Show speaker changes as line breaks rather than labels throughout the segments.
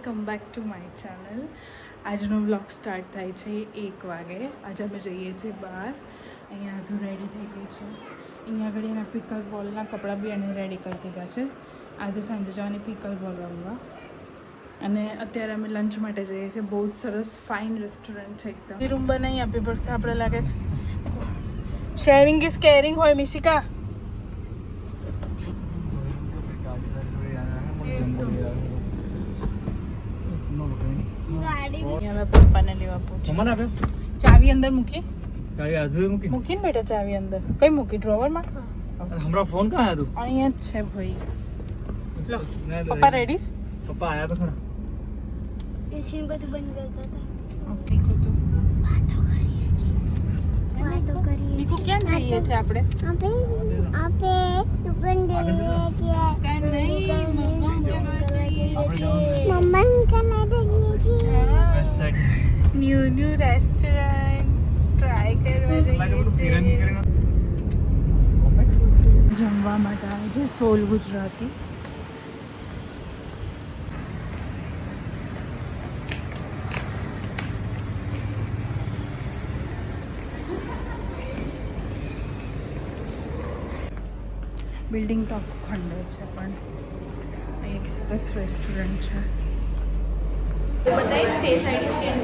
Welcome back to my channel. આજનો vlog start થાય છે 1 વાગે. આજે અમે જઈએ છીએ બહાર. અહીંયા બધું રેડી થઈ ગયું છે. અહીંયા આગળ એના પિકલ બોલના કપડાં બી એને રેડી કરી દીધા છે. આજે સાંજે જવાની પિકલ બોલ રમવા. અને અત્યારે અમે લંચ માટે જઈએ છીએ. બહુ જ સરસ ફાઇન રેસ્ટોરન્ટ છે એકદમ. રૂમ બનાવી આપવી પડશે આપણે લાગે છે. શેરિંગ ઇઝ કેરિંગ હોય મિશિકા. પપ્પાને લેવા પૂછો. ચાવી અંદર મૂકી મૂકીને બેટા. ચાવી અંદર કઈ મૂકી? ડ્રોવરમાં.
हमारा फोन कहाँ है तू?
અહીંયા જ છે ભાઈ. લો પપ્પા રેડી?
पप्पा आया तो खरा
एसी को तो बंद करता था।
ઓકે કુતો
बातों करिए
નીકુ ક્યાં જઈએ છે આપણે?
आपे दुकान गए थे
કાઈ નહીં મમ્મા
मम्मा का ना देखिए
west side
new restaurant try કરવા જઈએ છીએ. જમવા માટે આવે છે સોલ ગુજરાતી. બિલ્ડિંગ તો આખું ખંડેર છે પણ અહીં એક સરસ રેસ્ટોરન્ટ છે.
बताइए फेस आईडी स्कैन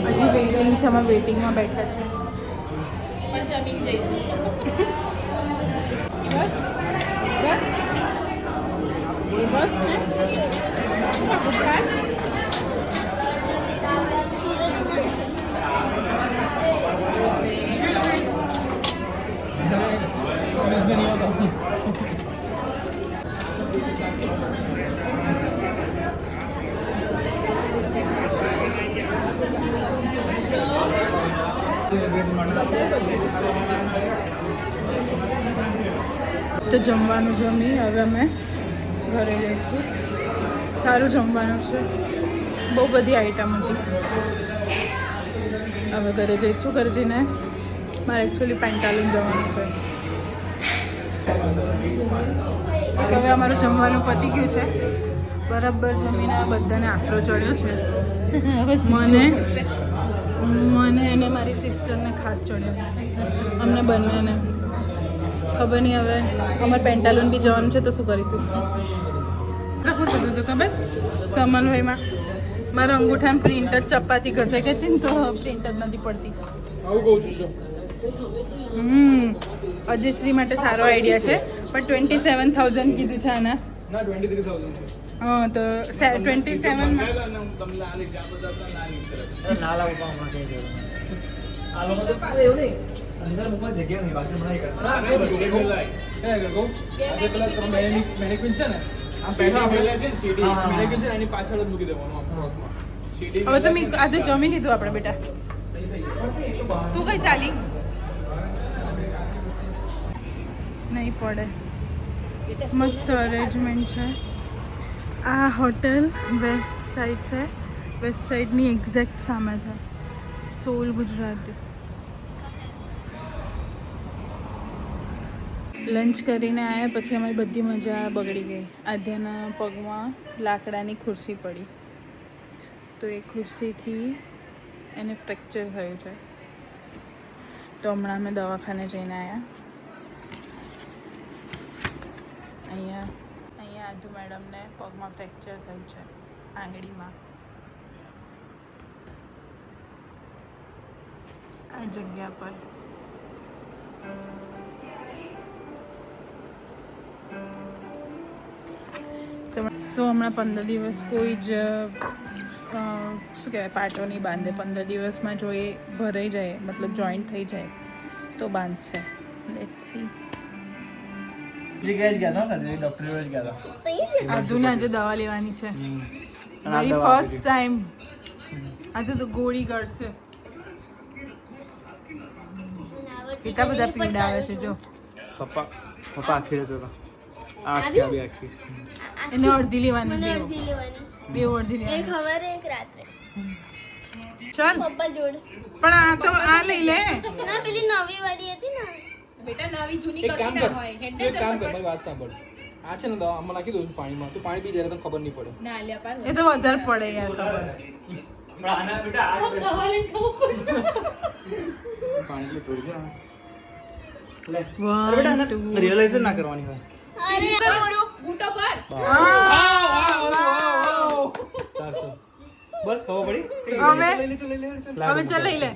હજી વેઇટિંગ છે. અમે વેઇટિંગમાં બેઠા છે.
पर जमीन जैसी
બસ બસ બસ
में नहीं होता
તો જમવાનું જમી હવે અમે ઘરે જઈશું. સારું જમવાનું છે. બહુ બધી આઈટમ હતી. હવે ઘરે જઈશું. ઘરે જઈને મારે એકચ્યુઅલી પેન્ટાલુન જવાનું છે. હવે અમારું જમવાનું પતી ગયું છે. બરાબર જમીને બધાને આફરો ચડ્યો છે. મને અને મારી સિસ્ટરને ખાસ ચડ્યો. અમને બંનેને ખબર નહીં. હવે અમારે પેન્ટાલુન બી જવાનું છે તો શું કરીશું? શું થતું હતું ખબર? સમન્વયમાં મારા અંગૂઠામાં પ્રિન્ટ જ ચપાતી ઘસાઈ ગઈ હતી ને તો પ્રિન્ટ જ નથી પડતી. અજયશ્રી માટે સારો આઈડિયા છે પણ 27,000 કીધું છે આના.
ना 23,000
હા તો 27
नाला ऊपर हमारा कहीं दे आ लोग तो एवढे अंदर मुंबई जगह नहीं बाकी बनाई करता ना देखो क्या है देखो आधे कलर तो मैनेक्विन છે ને આ બેઠા આપેલા છે સીડી મેનેક્વિન છે એની પાછળ જ મૂકી દેવાનું આ ક્રોસમાં સીડી.
હવે તમે આજે જમી લીધું આપણે બેટા? તું કઈ ચાલી નહીં પડે. મસ્ત અરેન્જમેન્ટ છે. આ હોટેલ વેસ્ટ સાઈડ છે. વેસ્ટ સાઈડની એક્ઝેક્ટ સામે છે સોલ ગુજરાતી. લંચ કરીને આવ્યા પછી અમારી બધી મજા બગડી ગઈ. આધ્યાના પગમાં લાકડાની ખુરશી પડી તો એ ખુરશીથી એને ફ્રેક્ચર થયું છે. તો હમણાં અમે દવાખાને જઈને આવ્યા. અહીંયા આધુ મેડમને પગમાં ફ્રેક્ચર થયું છે આંગળીમાં. આ જગ્યા પર સો હમણાં 15 દિવસ કોઈ જ શું કહેવાય પાટો નહીં બાંધે. 15 દિવસમાં જો એ ભરાઈ જાય મતલબ જોઈન્ટ થઈ જાય તો બાંધશે. Let's see.
जी गैस गया था ना डॉक्टर के पास गया था
આધુને આજે દવા લેવાની છે. મારી ફર્સ્ટ ટાઈમ. આજે તો ગોળી ગળશે. કેટલા બધા પીડા આવે છે જો.
पप्पा पप्पा आखिर तो था आखिर अभी आखिर
એને અડધી લેવાની.
મને અડધી લેવાની.
બે અડધી
એક
લેવાની.
સવારે એક રાત્રે.
ચાલ
પપ્પા જોડે
પણ આ તો આ લઈ લે
ના પેલી નવી વાળી હતી ને
બેટા નવી જૂની
એક કામ
કશી
કર
ના હોય
તું
હેડે
એક કામ કર મારી વાત સાંભળ આ છે ને દવા આમાં નાખી દઉં છું પાણીમાં તું પાણી પી જાય તને ખબર નહીં પડે
ના લ્યા પાર
એ તો વધારે પડે યાર ખબર
પણ આના બેટા આ
દવા લઈને ખાવું પડે
પાણી જે થોડી દે લે
One,
અરે બેટા
two.
રિયલાઇઝ ના કરવાની હોય
અરે
બૂટો પર
ચાલશે બસ ખબર પડી
હવે
લઈ લે ચાલ લઈ લે
હવે ચાલ લઈ લે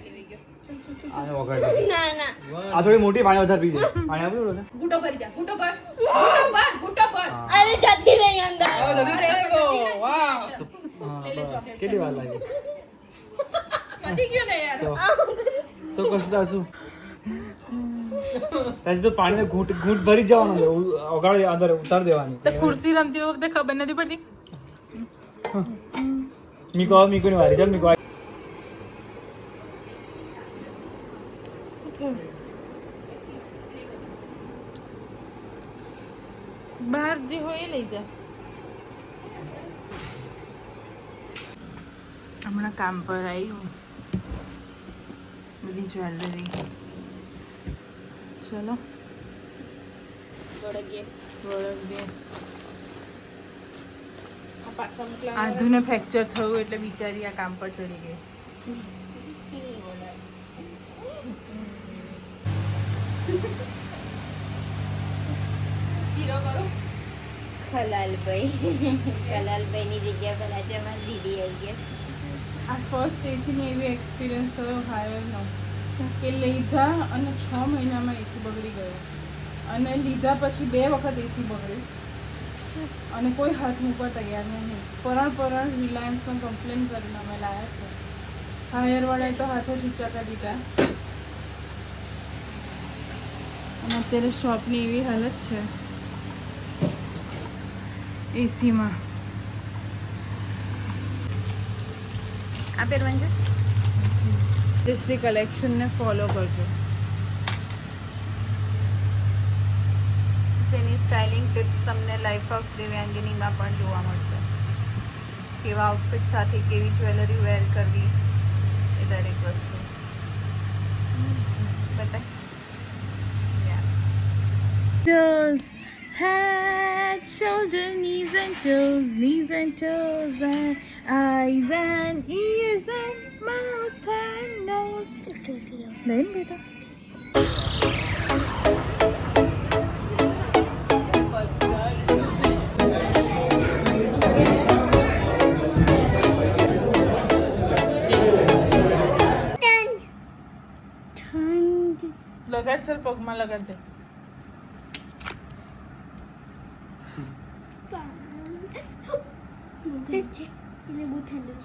આને વગાડ
ના ના
આ થોડી મોટી પાણી વધારે પી દે પાણી આપી દો
બૂટો ભરી જા બૂટો પર બૂટો પર
અરે જતી રહી અંદર
કેટલી વાર લાગી
પતી ગયો ને યાર
તો કશું દાસું પછી તો પાણીને ઘૂંટ ઘૂંટ ભરી જવાનું ઓગાળી અંદર ઉતાર દેવાની
તો ખુરશી રમતી વખતે ખબર નથી પડતી
મીકોની વારી ચાલ મીકો
બહાર જે હોય એ લઈ જા હમણાં કામ પર આવ્યું બધી જ્વેલરી ચલો
વળગીએ
વળગીએ.
આ પાછા મોકલા
આધુને ફ્રેક્ચર થયું એટલે બિચારી આ કામ પર ચડી ગઈ.
હીરો કરો
કલાલભાઈની જગ્યા પર આજે અમારી દીદી આવી ગયા
આ ફર્સ્ટ એસીની એવી એક્સપિરિયન્સ થયો હાયરનો કે લીધા અને 6 મહિનામાં એસી બગડી ગયો અને લીધા પછી 2 વખત એસી બગડ્યું અને કોઈ હાથ મૂકવા તૈયાર નહીં. પરણ રિલાયન્સમાં કમ્પ્લેન કરીને અમે લાવ્યા છે. હાયરવાળાએ તો હાથે જ ઊંચા કરી દીધા અને અત્યારે શોપની એવી હાલત છે એસીમાં.
આ પહેરવાનું છે
જયશ્રી કલેક્શનને ફોલો કરજો.
જેની સ્ટાઇલિંગ ટિપ્સ તમને લાઈફ ઓફ દિવ્યાંગીનીમાં પણ જોવા મળશે. કેવા આઉટફિટ સાથે કેવી જ્વેલરી વેર કરવી એ દરેક વસ્તુ બતાય.
Toes, head, shoulder, knees and toes, and eyes and ears and mouth and nose. Then beta. લગાડ સર પગમાં લગાડ દે.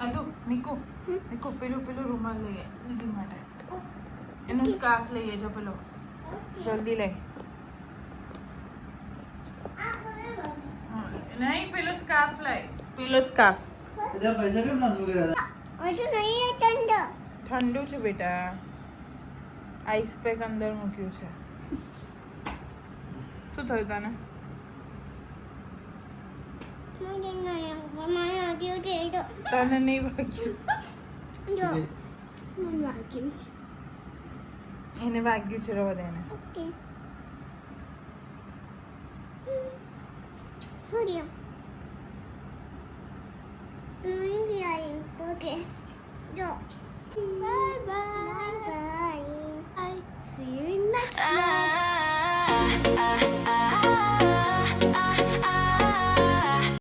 આદુ મીકો પેલો રૂમાલ લઈએ દીદી માટે. એનો સ્કાર્ફ લઈએ જો પેલો જલ્દી લઈ. નહીં પેલો સ્કાર્ફ લઈ પેલો સ્કાર્ફ.
પૈસા કેમ ના સુકે દાદા
ઠંડુ છે બેટા. આઈસ પેક અંદર મૂક્યું છે. શું થયું તને? તને નહીં વાગ્યું? એને વાગ્યું છે રવા દે એને.
Bye bye. See you in next vlog.